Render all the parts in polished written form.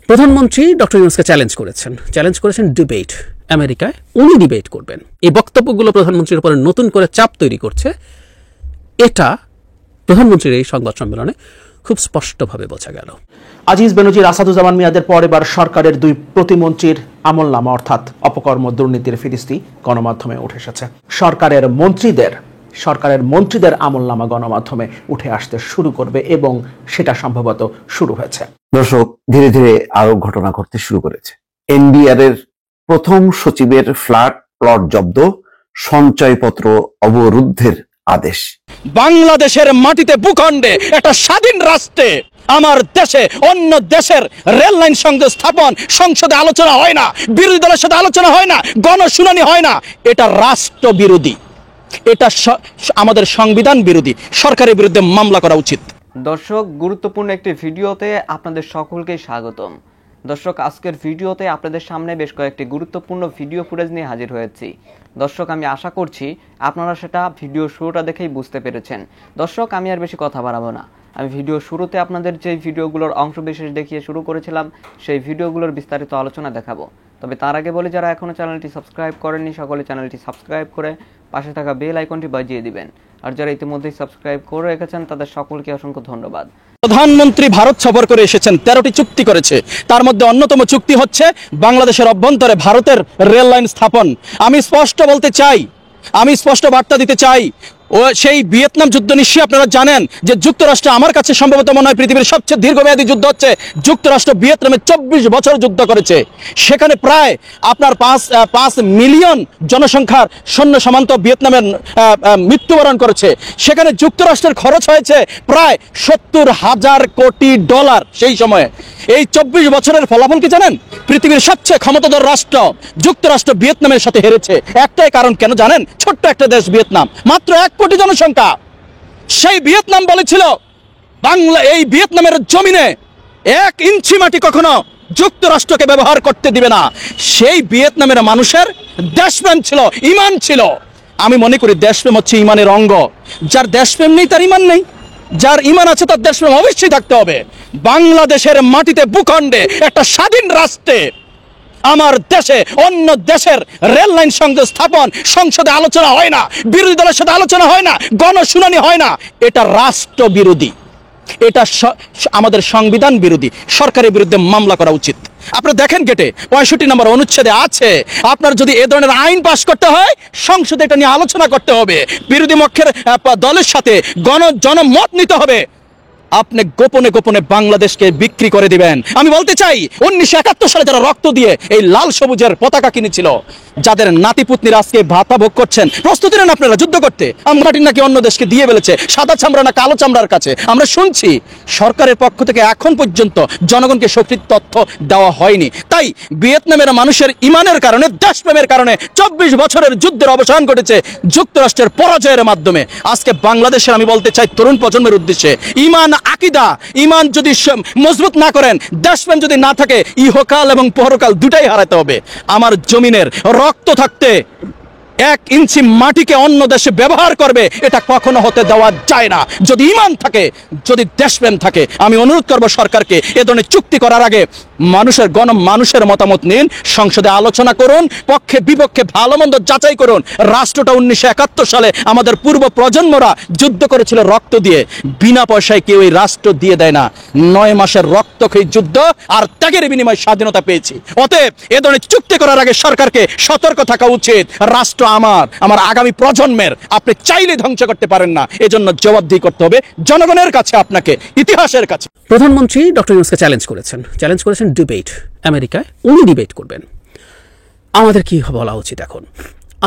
প্রধানমন্ত্রী doctor ইউনূসকে challenge করেছেন debate. আমেরিকায় উনি ডিবেট করবেন। এই বক্তব্যগুলো প্রধানমন্ত্রীর উপরে নতুন করে চাপ তৈরি করছে। এটা প্রধানমন্ত্রীর এই সংবাদ সম্মেলনে খুব স্পষ্টভাবে বোঝা গেল। আজিজ বেনজির আসাদুজ্জামান মিয়াদের পর এবার সরকারের দুই প্রতিমন্ত্রীর আমলনামা অর্থাৎ অপকর্ম দুর্নীতির ফিরিস্তি গণমাধ্যমে উঠে এসেছে। সরকারের মন্ত্রীদের আমলনামা গণমাধ্যমে উঠে আসতে শুরু করবে এবং সেটা সম্ভবত শুরু হয়েছে। দর্শক, ধীরে ধীরে আরো ঘটনা ঘটতে শুরু করেছে। এনবিআর এর প্রথম সচিবের ফ্ল্যাট প্লট জব্দ, সঞ্চয়পত্র অবরুদ্ধের আদেশ। বাংলাদেশের মাটিতে ভূখণ্ডে একটা স্বাধীন রাষ্ট্রে আমার দেশে অন্য দেশের রেল লাইন সংযোগ স্থাপন সংসদে আলোচনা হয় না, বিরোধী দলের সাথে আলোচনা হয় না, গণশুনানি হয় না। এটা রাষ্ট্র বিরোধী, এটা আমাদের সংবিধান বিরোধী। সরকারের বিরুদ্ধে মামলা করা উচিত। দর্শক, গুরুত্বপূর্ণ একটি ভিডিওতে আপনাদের সকলকে স্বাগতম। দর্শক, আজকের ভিডিওতে আপনাদের সামনে বেশ কয়েকটি গুরুত্বপূর্ণ ভিডিও ফুটেজ নিয়ে হাজির হয়েছি। দর্শক, আমি আশা করছি আপনারা সেটা ভিডিও শুরুটা দেখেই বুঝতে পেরেছেন। দর্শক, আমি আর বেশি কথা বাড়াবো না। আমি ভিডিও শুরুতে আপনাদের যে ভিডিওগুলোর অংশবিশেষ দেখিয়ে শুরু করেছিলাম সেই ভিডিওগুলোর বিস্তারিত আলোচনা দেখাবো। তবে তার আগে বলি, যারা এখনো চ্যানেলটি সাবস্ক্রাইব করেননি সকলে চ্যানেলটি সাবস্ক্রাইব করে পাশে থাকা বেল আইকনটি বাজিয়ে দিবেন। আর যারা ইতিমধ্যেই সাবস্ক্রাইব করে রেখেছেন তাদের সকলকে অসংখ্য ধন্যবাদ। প্রধানমন্ত্রী ভারত সফর করে এসেছেন, 13টি চুক্তি করেছে। তার মধ্যে অন্যতম চুক্তি হচ্ছে বাংলাদেশের অভ্যন্তরে ভারতের রেল লাইন স্থাপন। আমি স্পষ্ট বার্তা দিতে চাই, ও সেই ভিয়েতনাম যুদ্ধ নিশ্চয়ই আপনারা জানেন যে যুক্তরাষ্ট্র, আমার কাছে সম্ভবত মনে হয় পৃথিবীর সবচেয়ে দীর্ঘমেয়াদী যুদ্ধ হচ্ছে যুক্তরাষ্ট্র ভিয়েতনামে 24 বছর যুদ্ধ করেছে। সেখানে প্রায় আপনার 5 মিলিয়ন জনসংখ্যার সৈন্য সামন্ত ভিয়েতনামের মৃত্যুবরণ করেছে। সেখানে যুক্তরাষ্ট্রের খরচ হয়েছে প্রায় $70,000 কোটি। সেই সময়ে এই 24 বছরের ফলাফল কি জানেন? পৃথিবীর সবচেয়ে ক্ষমতাধর রাষ্ট্র যুক্তরাষ্ট্র ভিয়েতনামের সাথে হেরেছে। একটাই কারণ, কেন জানেন? ছোট্ট একটা দেশ ভিয়েতনাম, মাত্র 1 কোটি জনসংখ্যা। সেই ভিয়েতনাম বলেছিল এই ভিয়েতনামের জমিনে 1 ইঞ্চি মাটি কখনো যুক্তরাষ্ট্রকে ব্যবহার করতে দিবে না। সেই ভিয়েতনামের মানুষের দেশপ্রেম ছিল, ঈমান ছিল। আমি মনে করি দেশপ্রেম হচ্ছে ঈমানের অঙ্গ। যার দেশপ্রেম নেই তার ঈমান নেই, যার ঈমান আছে তার দেশপ্রেম অবশ্যই থাকতে হবে। বাংলাদেশের মাটিতে ভূখণ্ডে একটা স্বাধীন রাষ্ট্রে আমার দেশে অন্য দেশের রেল লাইন সংযোগ স্থাপন সংসদে আলোচনা হয় না, বিরোধী দলের সাথে আলোচনা হয় না, গণশুনানি হয় না। এটা রাষ্ট্র বিরোধী, এটা আমাদের সংবিধান বিরোধী। সরকারের বিরুদ্ধে মামলা করা উচিত। আপনারা দেখেন গেটে 65 নম্বর অনুচ্ছেদে আছে, আপনার যদি এ ধরনের আইন পাশ করতে হয় সংসদে এটা নিয়ে আলোচনা করতে হবে, বিরোধী পক্ষের দলের সাথে জনমত নিতে হবে। আপনি গোপনে গোপনে বাংলাদেশকে বিক্রি করে দিবেন। আমি বলতে চাই, 1971 সালে যারা রক্ত দিয়ে এই লাল সবুজের পতাকা কিনেছিল, যাদের নাতিপুতনিরা আজকে ভাতা ভোগ করছেন, প্রস্তুতি নেন আপনারা যুদ্ধ করতে। মাটি নাকি অন্য দেশকে দিয়ে ফেলেছে, সাদা চামড়া না কালো চামড়ার কাছে। আমরা শুনছি সরকারের পক্ষ থেকে এখন পর্যন্ত জনগণকে সঠিক তথ্য দেওয়া হয়নি। তাই ভিয়েতনামের মানুষের ঈমানের কারণে, দেশপ্রেমের কারণে 24 বছরের যুদ্ধের অবসান ঘটেছে যুক্তরাষ্ট্রের পরাজয়ের মাধ্যমে। আজকে বাংলাদেশের আমি বলতে চাই তরুণ প্রজন্মের উদ্দেশ্যে, ঈমান আকীদা, ঈমান যদি মজবুত না করেন, দেশপ্রেম যদি না থাকে, ইহকাল এবং পরকাল দুটাই হারাতে হবে। আমার জমিনের রক্ত থাকতে 1 ইঞ্চি মাটিকে অন্য দেশে ব্যবহার করবে, এটা কখনো হতে দেওয়া যায় না। যদি ঈমান থাকে, যদি দেশপ্রেম থাকে, আমি অনুরোধ করব সরকারকে এ ধরনের চুক্তি করার আগে মানুষের মতামত নিন, সংসদে আলোচনা করুন, পক্ষে বিপক্ষে ভালো মন্দ যাচাই করুন। রাষ্ট্রটা 1971 সালে আমাদের পূর্ব প্রজন্মরা যুদ্ধ করেছিল রক্ত দিয়ে। বিনা পয়সায় কেউ এই রাষ্ট্র দিয়ে দেয় না। 9 মাসের রক্তক্ষয়ী যুদ্ধ আর ত্যাগের বিনিময়ে স্বাধীনতা পেয়েছি। অতএব এ ধরনের চুক্তি করার আগে সরকারকে সতর্ক থাকা উচিত। রাষ্ট্র আমার আগামী প্রজন্মের, আপনি চাইলে ধ্বংস করতে পারেন না। এজন্য জবাবদিহি করতে হবে জনগণের কাছে, আপনাকে, ইতিহাসের কাছে। প্রধানমন্ত্রী ডক্টর ইউনূসকে চ্যালেঞ্জ করেছেন ডিবেট। আমেরিকায় উনি ডিবেট করবেন। আমাদের কি বলা উচিত এখন?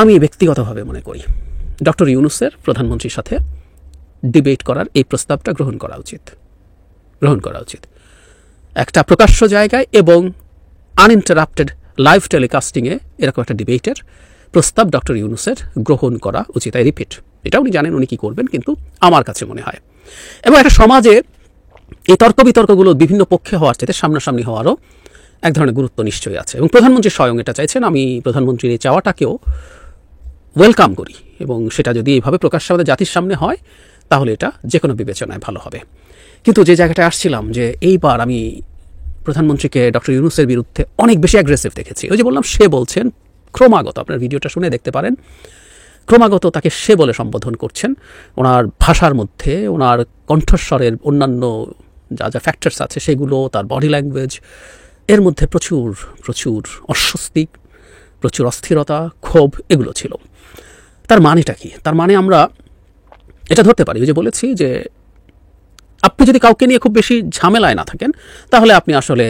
আমি ব্যক্তিগতভাবে মনে করি ডক্টর ইউনূসের প্রধানমন্ত্রীর সাথে ডিবেট করার এই প্রস্তাবটা গ্রহণ করা উচিত একটা প্রকাশ্য জায়গায় এবং আনইন্টারাপ্টেড লাইভ টেলিকাস্টিংয়ে এরকম একটা ডিবেটের প্রস্তাব ডক্টর ইউনূসের গ্রহণ করা উচিত। আই রিপিট, এটা উনি জানেন উনি কি করবেন, কিন্তু আমার কাছে মনে হয়, এবং একটা সমাজে এই তর্ক বিতর্কগুলো বিভিন্ন পক্ষে হওয়ার চাইতে সামনাসামনি হওয়ারও এক ধরনের গুরুত্ব নিশ্চয়ই আছে, এবং প্রধানমন্ত্রী স্বয়ং এটা চাইছেন। আমি প্রধানমন্ত্রীর এই চাওয়াটাকেও ওয়েলকাম করি, এবং সেটা যদি এইভাবে প্রকাশ্যে আমাদের জাতির সামনে হয় তাহলে এটা যে কোনো বিবেচনায় ভালো হবে। কিন্তু যে জায়গাটায় আসছিলাম, যে এইবার আমি প্রধানমন্ত্রীকে ডক্টর ইউনূসের বিরুদ্ধে অনেক বেশি অ্যাগ্রেসিভ দেখেছি। ওই যে বললাম, সে বলছেন ক্রমাগত, আপনার ভিডিওটা শুনে দেখতে পারেন, ক্রমাগত তাকে সে বলে সম্বোধন করছেন। ওনার ভাষার মধ্যে, ওনার কণ্ঠস্বরের অন্যান্য যা যা ফ্যাক্টরস আছে সেগুলো, তার বডি ল্যাঙ্গুয়েজ, এর মধ্যে প্রচুর প্রচুর অস্বস্তি, প্রচুর অস্থিরতা, ক্ষোভ এগুলো ছিল। তার মানেটা কি? তার মানে আমরা এটা ধরতে পারি, ওই যে বলেছি যে আপনি যদি কাউকে নিয়ে খুব বেশি ঝামেলায় না থাকেন, তাহলে আপনি আসলে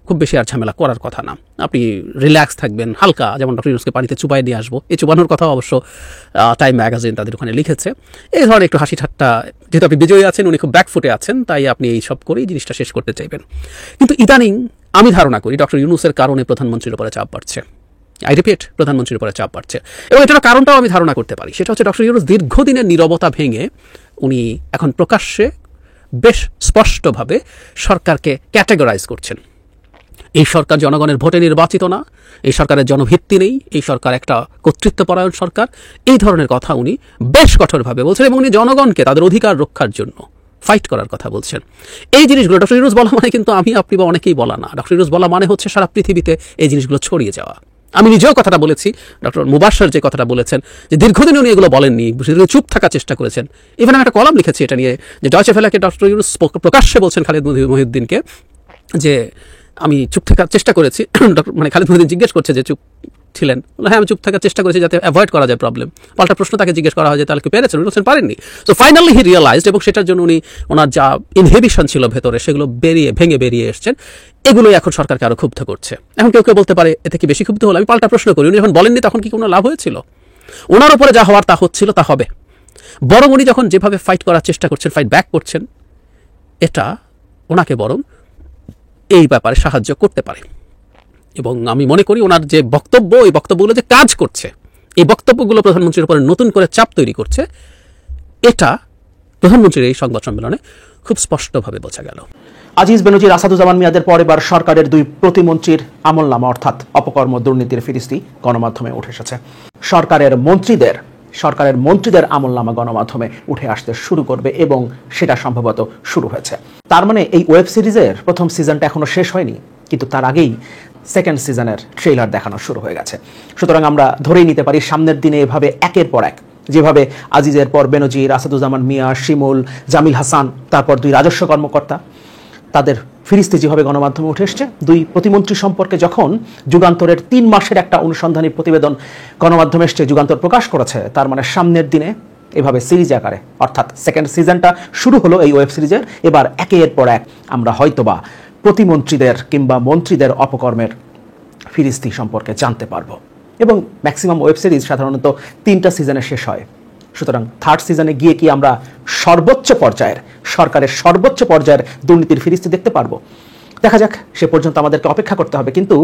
খুব বেশি আর ঝামেলা করার কথা না। আপনি রিল্যাক্স থাকবেন, হালকা, যেমন ডক্টর ইউনূসকে পানিতে চুবাই দিয়ে আসবো, এই চুবানোর কথা অবশ্য টাইম ম্যাগাজিন তাদের ওখানে লিখেছে। এই ধরনের একটু হাসি ঠাট্টা, যেহেতু আপনি বিজয়ী আছেন, উনি খুব ব্যাকফুটে আছেন, তাই আপনি এই সব করেই জিনিসটা শেষ করতে চাইবেন। কিন্তু ইদানিং আমি ধারণা করি ডক্টর ইউনূসের কারণে প্রধানমন্ত্রীর উপরে চাপ বাড়ছে। আই রিপিট, প্রধানমন্ত্রীর উপরে চাপ বাড়ছে। এবং এটার কারণটাও আমি ধারণা করতে পারি, সেটা হচ্ছে ডক্টর ইউনূস দীর্ঘদিনের নীরবতা ভেঙে উনি এখন প্রকাশ্যে বেশ স্পষ্টভাবে সরকারকে ক্যাটেগরাইজ করছেন। এই সরকার জনগণের ভোটে নির্বাচিত না, এই সরকারের জনভিত্তি নেই, এই সরকার একটা কর্তৃত্বপরায়ণ সরকার, এই ধরনের কথা উনি বেশ কঠোরভাবে বলছেন। এবং উনি জনগণকে তাদের অধিকার রক্ষার জন্য ফাইট করার কথা বলছেন। এই জিনিসগুলো ডক্টর ইউনূস বলা মানে কিন্তু আমি, আপনি বা অনেকেই বলা না। ডক্টর ইউনূস বলা মানে হচ্ছে সারা পৃথিবীতে এই জিনিসগুলো ছড়িয়ে যাওয়া। আমি নিজেও কথাটা বলেছি, ডক্টর মুবাশশির যে কথাটা বলেছেন যে দীর্ঘদিন উনি এগুলো বলেননি, চুপ থাকার চেষ্টা করেছেন। ইভেন আমি একটা কলাম লিখেছি এটা নিয়ে, যে ডয়চে ভেলেকে ডক্টর ইউনূস প্রকাশ্যে বলছেন খালিদ মহিউদ্দিনকে যে আমি চুপ থাকার চেষ্টা করেছি। মানে খালিদ মহিউদ্দিন জিজ্ঞেস করছে যে চুপ ছিলেন, হ্যাঁ আমি চুপ থাকার চেষ্টা করেছি যাতে অ্যাভয়েড করা যায় প্রবলেম। পাল্টা প্রশ্ন তাকে জিজ্ঞেস করা হয় যে তাহলে কি পেরেছেন? উনি বলছেন পারেননি। সো ফাইনালি হি রিয়েলাইজড, এবং সেটার জন্য উনি ওনার যা ইনহিবিশন ছিল ভেতরে সেগুলো ভেঙে বেরিয়ে এসছেন। এগুলোই এখন সরকারকে আরো ক্ষুব্ধ করছে। এখন কেউ কেউ বলতে পারে এতে কি বেশি ক্ষুব্ধ হলো? আমি পাল্টা প্রশ্ন করি, উনি যখন বলেননি তখন কি কোনো লাভ হয়েছিল? ওনার উপরে যা হওয়ার তা হচ্ছিল, তা হবে। বরং উনি যখন যেভাবে ফাইট করার চেষ্টা করছেন, ফাইট ব্যাক করছেন, এটা ওনাকে বরং এই ব্যাপারে সাহায্য করতে পারে। এবং আমি মনে করি ওনার যে বক্তব্য, এই বক্তব্যগুলো যে কাজ করছে, এই বক্তব্যগুলো প্রধানমন্ত্রীর উপরে নতুন করে চাপ তৈরি করছে, এটা প্রধানমন্ত্রীর এই সংবাদ সম্মেলনে খুব স্পষ্টভাবে বোঝা গেল। আজিজ বেনজির আসাদুজ্জামান মিয়াদের পর এবার সরকারের দুই প্রতিমন্ত্রীর আমলনামা অর্থাৎ অপকর্ম দুর্নীতির ফিরিস্তি গণমাধ্যমে উঠে এসেছে। সরকারের মন্ত্রীদের আমলনামা গণমাধ্যমে উঠে আসতে শুরু করবে এবং সেটা সম্ভবত শুরু হয়েছে। তার মানে এই ওয়েব সিরিজের প্রথম সিজনটা এখনো শেষ হয়নি, কিন্তু তার আগেই সেকেন্ড সিজনের ট্রেইলার দেখানো শুরু হয়ে গেছে। সুতরাং আমরা ধরেই নিতে পারি সামনের দিনে এভাবে একের পর এক, যেভাবে আজিজের পর বেনজির, আসাদুজ্জামান মিয়া, শিমুল, জামিল হাসান, তারপর দুই রাজস্ব কর্মকর্তা, তাদের ফিরিস্তি যেভাবে গণমাধ্যমে উঠে এসছে, দুই প্রতিমন্ত্রী সম্পর্কে যখন যুগান্তরের 3 মাসের একটা অনুসন্ধানী প্রতিবেদন গণমাধ্যমে এসছে, যুগান্তর প্রকাশ করেছে, তার মানে সামনের দিনে এভাবে সিরিজ আকারে, অর্থাৎ সেকেন্ড সিজনটা শুরু হলো এই ওয়েব সিরিজের। এবার একের পর এক আমরা হয়তোবা প্রতিমন্ত্রীদের কিংবা মন্ত্রীদের অপকর্মের ফিরিস্তি সম্পর্কে জানতে পারবো। এবং ম্যাক্সিমাম ওয়েব সিরিজ সাধারণত 3টা সিজনে শেষ হয়। সুতরাং থার্ড সিজনে গিয়ে কি আমরা সরকারের সর্বোচ্চ পর্যায়ের দুর্নীতির ফিরিস্তি দেখতে পারবো? দেখা যাক, সে পর্যন্ত আমাদেরকে অপেক্ষা করতে হবে। কিন্তু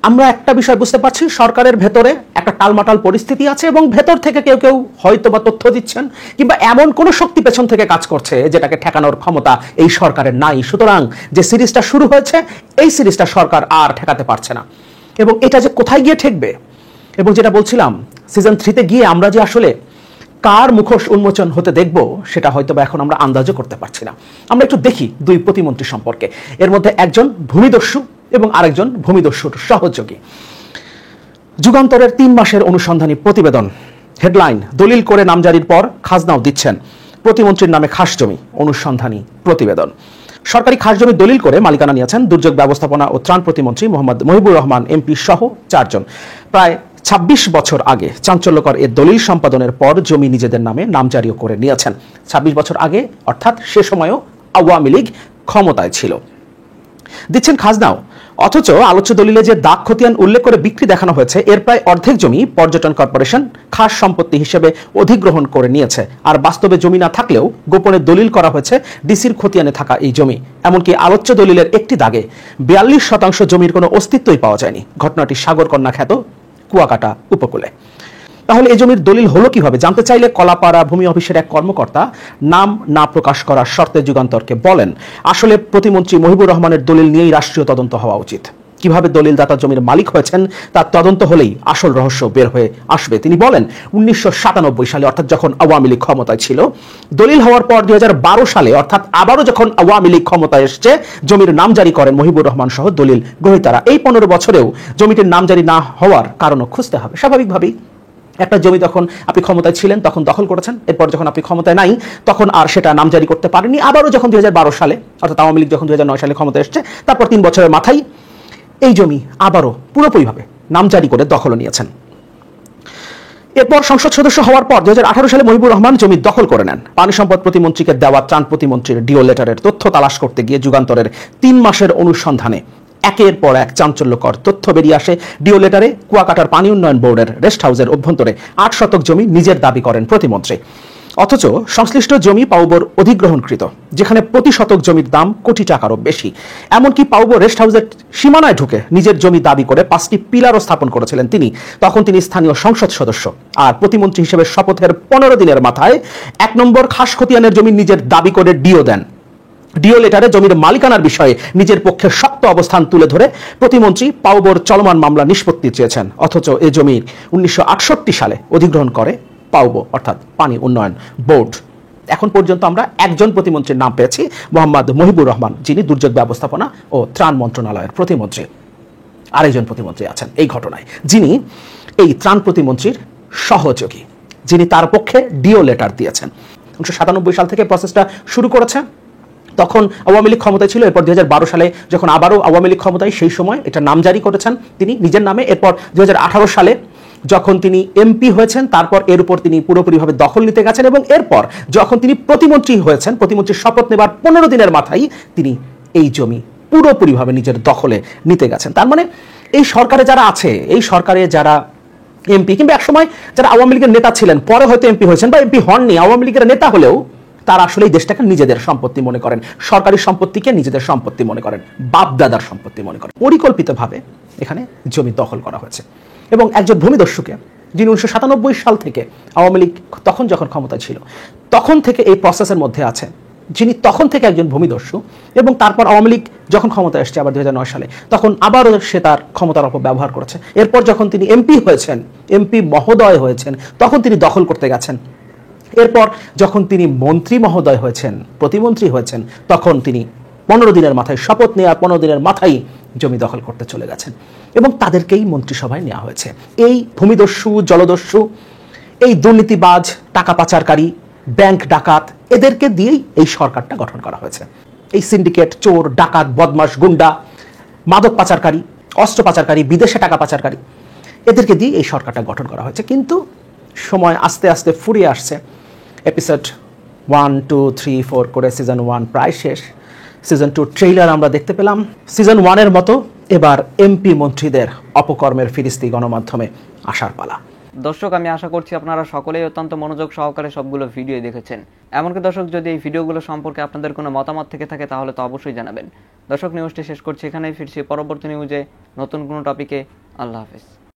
আমরা একটা বিষয় বুঝতে পারছি, সরকারের ভেতরে একটা টালমাটাল পরিস্থিতি আছে এবং ভেতর থেকে কেউ কেউ হয়তো বা তথ্য দিচ্ছেন কিংবা এমন কোনো শক্তি পেছন থেকে কাজ করছে যেটাকে ঠেকানোর ক্ষমতা এই সরকারের নাই। সুতরাং যে সিরিজটা শুরু হয়েছে, এই সিরিজটা সরকার আর ঠেকাতে পারছে না। এবং এটা যে কোথায় গিয়ে ঠেকবে, এবং যেটা বলছিলাম সিজন 3-তে গিয়ে আমরা যে আসলে কার মুখোশ উন্মোচন হতে দেখব, সেটা হয়তো বা এখন আমরা আন্দাজও করতে পারছি না। আমরা একটু দেখি দুই প্রতিমন্ত্রী সম্পর্কে। এর মধ্যে একজন ভূমিদস্যু এবং আরেকজন ভূমিদস্যুর সহযোগী। যুগান্তরের 3 মাসের অনুসন্ধানী প্রতিবেদন, হেডলাইন, দলিল করে নামজারির পর খাজনাও দিচ্ছেন, প্রতিমন্ত্রীর নামে খাস জমি, অনুসন্ধানী প্রতিবেদন। সরকারি খাস জমি দলিল করে মালিকানা নিয়েছেন দুর্যোগ ব্যবস্থাপনা ও ত্রাণ প্রতিমন্ত্রী মোহাম্মদ মহিবুর রহমান এমপি সহ 4 জন। প্রায় 26 বছর আগে চাঞ্চল্যকর এ দলিল সম্পাদনের পর জমি নিজেদের নামে নামজারিও করে নিয়েছেন। 26 বছর আগে, অর্থাৎ সে সময়ও আওয়ামী লীগ ক্ষমতায় ছিল। দিচ্ছেন খাজনাও, অথচ আলোচ্য দলিলে যে দাগ খতিয়ান উল্লেখ করে বিক্রি দেখানো হয়েছে, এর প্রায় অর্ধেক জমি পর্যটন কর্পোরেশন খাস সম্পত্তি হিসেবে অধিগ্রহণ করে নিয়েছে। আর বাস্তবে জমি না থাকলেও গোপনে দলিল করা হয়েছে ডিসির খতিয়ানে থাকা এই জমি। এমনকি আলোচ্য দলিলের একটি দাগে 42% জমির কোনো অস্তিত্বই পাওয়া যায়নি। ঘটনাটি সাগরকন্যা খ্যাত কুয়াকাটা উপকূলে। তাহলে এই জমির দলিল হলো কিভাবে জানতে চাইলে কলাপাড়া ভূমি অফিসের এক কর্মকর্তা নাম না প্রকাশ করার শর্তে যুগান্তরকে বলেন, আসলে প্রতিমন্ত্রী মহিবুর রহমানের দলিল নিয়েই রাষ্ট্রীয় তদন্ত হওয়া উচিত। কিভাবে দলিলদাতা জমির মালিক হয়েছেন তার তদন্ত হলেই আসল রহস্য বের হয়ে আসবে। তিনি বলেন 1997 সালে অর্থাৎ যখন আওয়ামী লীগ ক্ষমতায় ছিল, দলিল হওয়ার পর 2012 সালে অর্থাৎ আবারও যখন আওয়ামী লীগ ক্ষমতায় এসছে, জমির নামজারি করেন মহিবুর রহমান সহ দলিল গ্রহীতারা। এই 15 বছরেও জমিটির নামজারি না হওয়ার কারণও খুঁজতে হবে। স্বাভাবিকভাবেই একটা জমি যখন আপনি ক্ষমতায় ছিলেন তখন দখল করেছেন, এরপর যখন আপনি ক্ষমতায় নাই তখন আর সেটা নামজারি করতে পারেননি। আবারও যখন 2012 সালে অর্থাৎ আওয়ামী লীগ যখন 2009 সালে ক্ষমতায় এসছে, তারপর 3 বছরের মাথায় এই জমি আবারও পুরোপুরিভাবে নামজারি করে দখল নিয়েছেন। এরপর সংসদ সদস্য হওয়ার পর 2018 সালে মহিবুর রহমান জমি দখল করে নেন। পানি সম্পদ প্রতিমন্ত্রীকে দেওয়া ত্রাণ প্রতিমন্ত্রীর ডিও লেটারের তথ্য তালাশ করতে গিয়ে যুগান্তরের 3 মাসের অনুসন্ধানে একের পর এক চাঞ্চল্যকর তথ্য বেরিয়ে আসে। ডিও লেটারে কুয়াকাটার পানি উন্নয়ন বোর্ডের রেস্ট হাউসের অভ্যন্তরে 8 শতক জমি নিজের দাবি করেন প্রতিমন্ত্রী, অথচ সংশ্লিষ্ট জমি পাউবোর অধিগ্রহণকৃত, যেখানে প্রতি শতক জমির দাম কোটি টাকারও বেশি। এমনকি পাউবো রেস্ট হাউসের সীমানায় ঢুকে নিজের জমি দাবি করে 5টি পিলারও স্থাপন করেছিলেন তিনি। তখন তিনি স্থানীয় সংসদ সদস্য আর প্রতিমন্ত্রী হিসেবে শপথের 15 দিনের মাথায় 1 নম্বর খাসখতিয়ানের জমি নিজের দাবি করে ডিও দেন। ডিও লেটারে জমির মালিকানার বিষয়ে নিজের পক্ষে শক্ত অবস্থান তুলে ধরে প্রতিমন্ত্রী পাউবোর চলমান মামলা নিষ্পত্তি চেয়েছেন, অথচ এ জমির 1968 সালে অধিগ্রহণ করে পাউবো অর্থাৎ পানি উন্নয়ন বোর্ড। এখন পর্যন্ত আমরা একজন প্রতিমন্ত্রীর নাম পেয়েছি, মোহাম্মদ মহিবুর রহমান, যিনি দুর্যোগ ব্যবস্থাপনা ও ত্রাণ মন্ত্রণালয়ের প্রতিমন্ত্রী। আরেকজন প্রতিমন্ত্রী আছেন এই ঘটনায়, যিনি এই ত্রাণ প্রতিমন্ত্রীর সহযোগী, যিনি তার পক্ষে ডিও লেটার দিয়েছেন। 1997 সাল থেকে প্রসেসটা শুরু করেছে। তখন আওয়ামী লীগ ক্ষমতায় ছিল। এরপর 2012 সালে যখন আবারও আওয়ামী লীগ ক্ষমতায়, সেই সময় এটা নামজারি করেছেন তিনি নিজের নামে। এরপর 2018 সালে যখন তিনি এমপি হয়েছেন, তারপর এর উপর তিনি পুরোপুরিভাবে দখল নিতে গেছেন এবং এরপর যখন তিনি প্রতিমন্ত্রী হয়েছেন, প্রতিমন্ত্রীর শপথ নেবার 15 দিনের মাথায় তিনি এই জমি পুরোপুরিভাবে নিজের দখলে নিতে গেছেন। তার মানে এই সরকারে যারা আছে, এই সরকারে যারা এমপি কিংবা একসময় যারা আওয়ামী লীগের নেতা ছিলেন, পরে হয়তো এমপি হয়েছেন বা এমপি হননি, আওয়ামী লীগের নেতা হলেও তারা আসলে এই দেশটাকে নিজেদের সম্পত্তি মনে করেন, সরকারি সম্পত্তিকে নিজেদের সম্পত্তি মনে করেন, বাপদাদার সম্পত্তি মনে করেন। পরিকল্পিতভাবে এখানে জমি দখল করা হয়েছে এবং একজন ভূমিদস্যুকে, যিনি 1997 সাল থেকে আওয়ামী লীগ তখন যখন ক্ষমতায় ছিল তখন থেকে এই প্রসেসের মধ্যে আছে, যিনি তখন থেকে একজন ভূমিদস্যু এবং তারপর আওয়ামী লীগ যখন ক্ষমতায় এসছে আবার 2009 সালে, তখন আবারও সে তার ক্ষমতার অপব্যবহার করেছে। এরপর যখন তিনি এমপি হয়েছেন, এমপি মহোদয় হয়েছেন, তখন তিনি দখল করতে গেছেন। এরপর যখন তিনি মন্ত্রী মহোদয় হয়েছেন, প্রতিমন্ত্রী হয়েছেন, তখন তিনি 15 দিনের মাথায় শপথ নেওয়ার 15 দিনের মাথায় জমি দখল করতে চলে গেছেন এবং তাদেরকেই মন্ত্রিসভায় নেওয়া হয়েছে। এই ভূমিদস্যু, জলদস্যু, এই দুর্নীতিবাজ, টাকা পাচারকারী, ব্যাংক ডাকাত, এদেরকে দিয়েই এই সরকারটা গঠন করা হয়েছে। এই সিন্ডিকেট, চোর, ডাকাত, বদমাশ, গুন্ডা, মাদক পাচারকারী, অস্ত্র পাচারকারী, বিদেশে টাকা পাচারকারী, এদেরকে দিয়ে এই সরকারটা গঠন করা হয়েছে। কিন্তু সময় আস্তে আস্তে ফুরিয়ে আসছে। এপিসোড 1, 2, 3, 4 করে সিজন 1 প্রায় শেষ। সিজন 2 ট্রেইলার আমরা দেখতে পেলাম। সিজন 1-এর মতো এবার এমপি মন্ত্রীদের অপকর্মের ফিরিস্তি গণমাধ্যমে আসার পালা। দর্শক, আমি আশা করছি আপনারা সকলেই অত্যন্ত মনোযোগ সহকারে সবগুলো ভিডিও দেখেছেন। এমনকি দর্শক, যদি এই ভিডিওগুলো সম্পর্কে আপনাদের কোনো মতামত থেকে থাকে তাহলে তো অবশ্যই জানাবেন। দর্শক, নিউজটি শেষ করছি এখানেই, ফিরছি পরবর্তী নিউজে নতুন কোনো টপিকে। আল্লাহ হাফেজ।